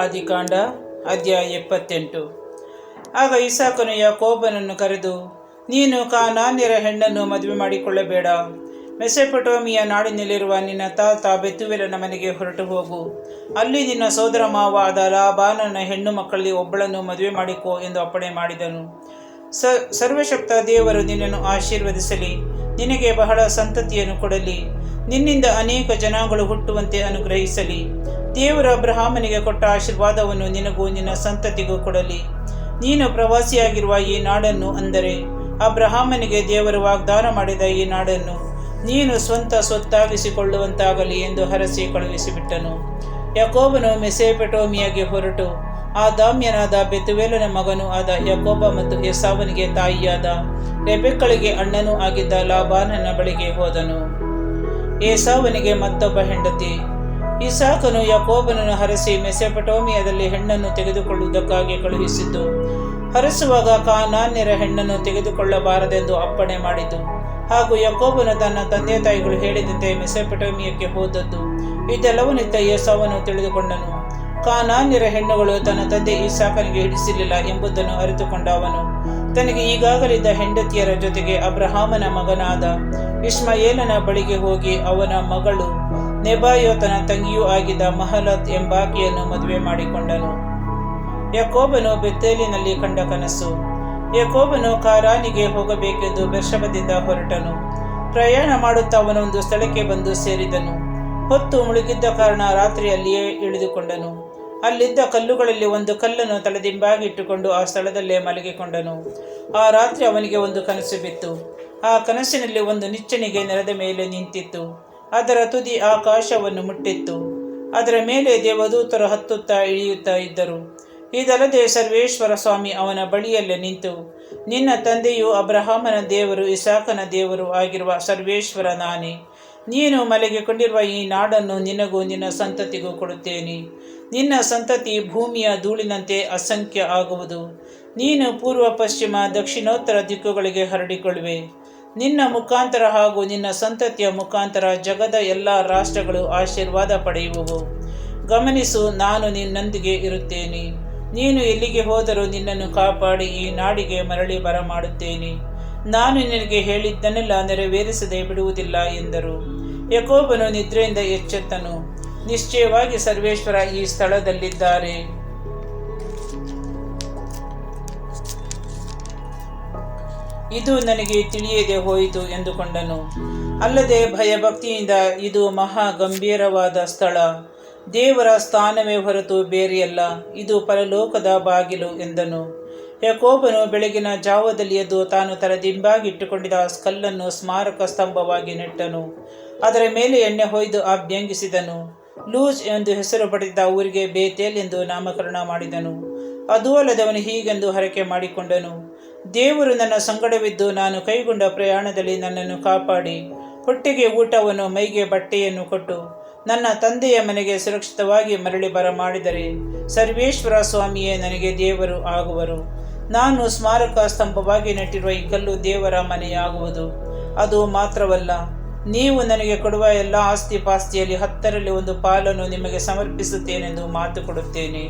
ಆದಿಕಾಂಡ ಅಧ್ಯಾಯ 28. ಆಗ ಇಸಾಕನು ಯಾಕೋಬನನ್ನು ಕರೆದು, ನೀನು ಕಾನಾನ್ಯರ ಹೆಣ್ಣನ್ನು ಮದುವೆ ಮಾಡಿಕೊಳ್ಳಬೇಡ. ಮೆಸೊಪೊಟೇಮಿಯ ನಾಡಿನಲ್ಲಿರುವ ನಿನ್ನ ತಾತ ಬೆತೂವೇಲನ ಮನೆಗೆ ಹೊರಟು ಹೋಗು. ಅಲ್ಲಿ ನಿನ್ನ ಸೋದರ ಮಾವಾದ ಲಾಬಾನನ ಹೆಣ್ಣು ಮಕ್ಕಳಲ್ಲಿ ಒಬ್ಬಳನ್ನು ಮದುವೆ ಮಾಡಿಕೋ ಎಂದು ಅಪ್ಪಣೆ ಮಾಡಿದನು. ಸರ್ವಶಕ್ತ ದೇವರು ನಿನ್ನನ್ನು ಆಶೀರ್ವದಿಸಲಿ, ನಿನಗೆ ಬಹಳ ಸಂತತಿಯನ್ನು ಕೊಡಲಿ, ನಿನ್ನಿಂದ ಅನೇಕ ಜನಾಂಗಗಳು ಹುಟ್ಟುವಂತೆ ಅನುಗ್ರಹಿಸಲಿ. ದೇವರು ಅಬ್ರಹಾಮನಿಗೆ ಕೊಟ್ಟ ಆಶೀರ್ವಾದವನ್ನು ನಿನಗೂ ನಿನ್ನ ಸಂತತಿಗೂ ಕೊಡಲಿ. ನೀನು ಪ್ರವಾಸಿಯಾಗಿರುವ ಈ ನಾಡನ್ನು, ಅಂದರೆ ಅಬ್ರಹಾಮನಿಗೆ ದೇವರು ವಾಗ್ದಾನ ಮಾಡಿದ ಈ ನಾಡನ್ನು ನೀನು ಸ್ವಂತ ಸ್ವತ್ತಾಗಿಸಿಕೊಳ್ಳುವಂತಾಗಲಿ ಎಂದು ಹರಸಿ ಕಳುಹಿಸಿಬಿಟ್ಟನು. ಯಾಕೋಬನು ಮೆಸೊಪೊಟೇಮಿಯಾಗೆ ಹೊರಟು ಆದಾಮ್ಯನಾದ ಬೆತೂವೇಲನ ಮಗನೂ ಆದ ಯಾಕೋಬ ಮತ್ತು ಏಸಾವನಿಗೆ ತಾಯಿಯಾದ ರೆಬೆಕ್ಕಳಿಗೆ ಅಣ್ಣನೂ ಆಗಿದ್ದ ಲಾಬಾನನ ಬಳಿಗೆ ಹೋದನು. ಏಸಾವನಿಗೆ ಮತ್ತೊಬ್ಬ ಹೆಂಡತಿ. ಇಸಾಕನು ಯಾಕೋಬನನ್ನು ಹರಸಿ ಮೆಸೊಪೊಟೇಮಿಯಾದಲ್ಲಿ ಹೆಣ್ಣನ್ನು ತೆಗೆದುಕೊಳ್ಳುವುದಕ್ಕಾಗಿ ಕಳುಹಿಸಿದ್ದು, ಹರಸುವಾಗ ಕಾನಾನ್ಯರ ಹೆಣ್ಣನ್ನು ತೆಗೆದುಕೊಳ್ಳಬಾರದೆಂದು ಅಪ್ಪಣೆ ಮಾಡಿತು. ಹಾಗೂ ಯಾಕೋಬನು ತನ್ನ ತಂದೆ ತಾಯಿಗಳು ಹೇಳಿದಂತೆ ಮೆಸೊಪೊಟೇಮಿಯಾಕ್ಕೆ ಹೋದದ್ದು ಇದೆಲ್ಲವನ್ನಿತ್ತ ಏಸಾವನು ತಿಳಿದುಕೊಂಡನು. ಕಾನಾನ್ಯರ ಹೆಣ್ಣುಗಳು ತನ್ನ ತಂದೆ ಇಸಾಕನಿಗೆ ಹಿಡಿಸಲಿಲ್ಲ ಎಂಬುದನ್ನು ಅರಿತುಕೊಂಡ ಅವನು ತನಗೆ ಈಗಾಗಲಿದ್ದ ಹೆಂಡತಿಯರ ಜೊತೆಗೆ ಅಬ್ರಹಾಮನ ಮಗನಾದ ಇಷ್ಮಾಯೇಲನ ಬಳಿಗೆ ಹೋಗಿ ಅವನ ಮಗಳು ನೆಬಾಯೋತನ ತಂಗಿಯೂ ಆಗಿದ್ದ ಮಹಲತ್ ಎಂಬಾಕೆಯನ್ನು ಮದುವೆ ಮಾಡಿಕೊಂಡನು. ಯಾಕೋಬನು ಬೆತೇಲಿನಲ್ಲಿ ಕಂಡ ಕನಸು. ಯಾಕೋಬನು ಕಾರಾನಿಗೆ ಹೋಗಬೇಕೆಂದು ಬೆರ್ಷೆಬದಿಂದ ಹೊರಟನು. ಪ್ರಯಾಣ ಮಾಡುತ್ತಾ ಅವನೊಂದು ಸ್ಥಳಕ್ಕೆ ಬಂದು ಸೇರಿದನು. ಹೊತ್ತು ಮುಳುಗಿದ್ದ ಕಾರಣ ರಾತ್ರಿ ಅಲ್ಲಿಯೇ ಇಳಿದುಕೊಂಡನು. ಅಲ್ಲಿದ್ದ ಕಲ್ಲುಗಳಲ್ಲಿ ಒಂದು ಕಲ್ಲನ್ನು ತಲೆದಿಂಬಾಗಿ ಇಟ್ಟುಕೊಂಡು ಆ ಸ್ಥಳದಲ್ಲೇ ಮಲಗಿಕೊಂಡನು. ಆ ರಾತ್ರಿ ಅವನಿಗೆ ಒಂದು ಕನಸು ಬಿತ್ತು. ಆ ಕನಸಿನಲ್ಲಿ ಒಂದು ನಿಚ್ಚಣಿಗೆ ನೆಲದ ಮೇಲೆ ನಿಂತಿತ್ತು. ಅದರ ತುದಿ ಆಕಾಶವನ್ನು ಮುಟ್ಟಿತ್ತು. ಅದರ ಮೇಲೆ ದೇವದೂತರು ಹತ್ತುತ್ತಾ ಇಳಿಯುತ್ತಾ ಇದ್ದರು. ಇದಲ್ಲದೆ ಸರ್ವೇಶ್ವರ ಸ್ವಾಮಿ ಅವನ ಬಳಿಯಲ್ಲೇ ನಿಂತು, ನಿನ್ನ ತಂದೆಯು ಅಬ್ರಹಾಮನ ದೇವರು ಇಸಾಕನ ದೇವರು ಆಗಿರುವ ಸರ್ವೇಶ್ವರ ನಾನೇ. ನೀನು ಮಲಗಿಕೊಂಡಿರುವ ಈ ನಾಡನ್ನು ನಿನಗೂ ನಿನ್ನ ಸಂತತಿಗೂ ಕೊಡುತ್ತೇನೆ. ನಿನ್ನ ಸಂತತಿ ಭೂಮಿಯ ಧೂಳಿನಂತೆ ಅಸಂಖ್ಯ ಆಗುವುದು. ನೀನು ಪೂರ್ವ ಪಶ್ಚಿಮ ದಕ್ಷಿಣೋತ್ತರ ದಿಕ್ಕುಗಳಿಗೆ ಹರಡಿಕೊಳ್ಳುವೆ. ನಿನ್ನ ಮುಖಾಂತರ ಹಾಗೂ ನಿನ್ನ ಸಂತತಿಯ ಮುಖಾಂತರ ಜಗದ ಎಲ್ಲ ರಾಷ್ಟ್ರಗಳು ಆಶೀರ್ವಾದ ಪಡೆಯುವವು. ಗಮನಿಸು, ನಾನು ನಿನ್ನೊಂದಿಗೆ ಇರುತ್ತೇನೆ. ನೀನು ಎಲ್ಲಿಗೆ ಹೋದರೂ ನಿನ್ನನ್ನು ಕಾಪಾಡಿ ಈ ನಾಡಿಗೆ ಮರಳಿ ಬರಮಾಡುತ್ತೇನೆ. ನಾನು ನಿನಗೆ ಹೇಳಿದ್ದನ್ನೆಲ್ಲ ನೆರವೇರಿಸದೆ ಬಿಡುವುದಿಲ್ಲ ಎಂದರು. ಯಾಕೋಬನು ನಿದ್ರೆಯಿಂದ ಎಚ್ಚೆತ್ತನು. ನಿಶ್ಚಯವಾಗಿ ಸರ್ವೇಶ್ವರ ಈ ಸ್ಥಳದಲ್ಲಿದ್ದಾರೆ. ಇದು ನನಗೆ ತಿಳಿಯದೆ ಹೋಯಿತು ಎಂದುಕೊಂಡನು. ಅಲ್ಲದೆ ಭಯಭಕ್ತಿಯಿಂದ ಇದು ಮಹಾ ಗಂಭೀರವಾದ ಸ್ಥಳ, ದೇವರ ಸ್ಥಾನವೇ ಹೊರತು ಬೇರೆಯಲ್ಲ, ಇದು ಪರಲೋಕದ ಬಾಗಿಲು ಎಂದನು. ಯಾಕೋಬನು ಬೆಳಗಿನ ಜಾವದಲ್ಲಿ ಎದ್ದು ತಾನು ತಲೆದಿಂಬಾಗಿಟ್ಟುಕೊಂಡಿದ್ದ ಕಲ್ಲನ್ನು ಸ್ಮಾರಕ ಸ್ತಂಭವಾಗಿ ನೆಟ್ಟನು. ಅದರ ಮೇಲೆ ಎಣ್ಣೆ ಹೊಯ್ದು ಅಭ್ಯಂಗಿಸಿದನು. ಲೂಜ್ ಎಂದು ಹೆಸರು ಪಡೆದಿದ್ದ ಊರಿಗೆ ಬೇತೇಲ್ ಎಂದು ನಾಮಕರಣ ಮಾಡಿದನು. ಅದೂ ಅಲ್ಲದೆ ಅವನು ಹೀಗೆಂದು ಹರಕೆ ಮಾಡಿಕೊಂಡನು, ದೇವರು ನನ್ನ ಸಂಗಡವಿದ್ದು ನಾನು ಕೈಗೊಂಡ ಪ್ರಯಾಣದಲ್ಲಿ ನನ್ನನ್ನು ಕಾಪಾಡಿ ಹೊಟ್ಟೆಗೆ ಊಟವನ್ನು ಮೈಗೆ ಬಟ್ಟೆಯನ್ನು ಕೊಟ್ಟು ನನ್ನ ತಂದೆಯ ಮನೆಗೆ ಸುರಕ್ಷಿತವಾಗಿ ಮರಳಿ ಬರಮಾಡಿದರೆ ಸರ್ವೇಶ್ವರ ಸ್ವಾಮಿಯೇ ನನಗೆ ದೇವರು ಆಗುವರು. ನಾನು ಸ್ಮಾರಕ ಸ್ತಂಭವಾಗಿ ನೆಟ್ಟಿರುವ ಈ ಕಲ್ಲು ದೇವರ ಮನೆಯಾಗುವುದು. ಅದು ಮಾತ್ರವಲ್ಲ, ನೀವು ನನಗೆ ಕೊಡುವ ಎಲ್ಲ ಆಸ್ತಿ ಪಾಸ್ತಿಯಲ್ಲಿ 10ರಲ್ಲಿ 1 ಪಾಲನ್ನು ನಿಮಗೆ ಸಮರ್ಪಿಸುತ್ತೇನೆಂದು ಮಾತು ಕೊಡುತ್ತೇನೆ.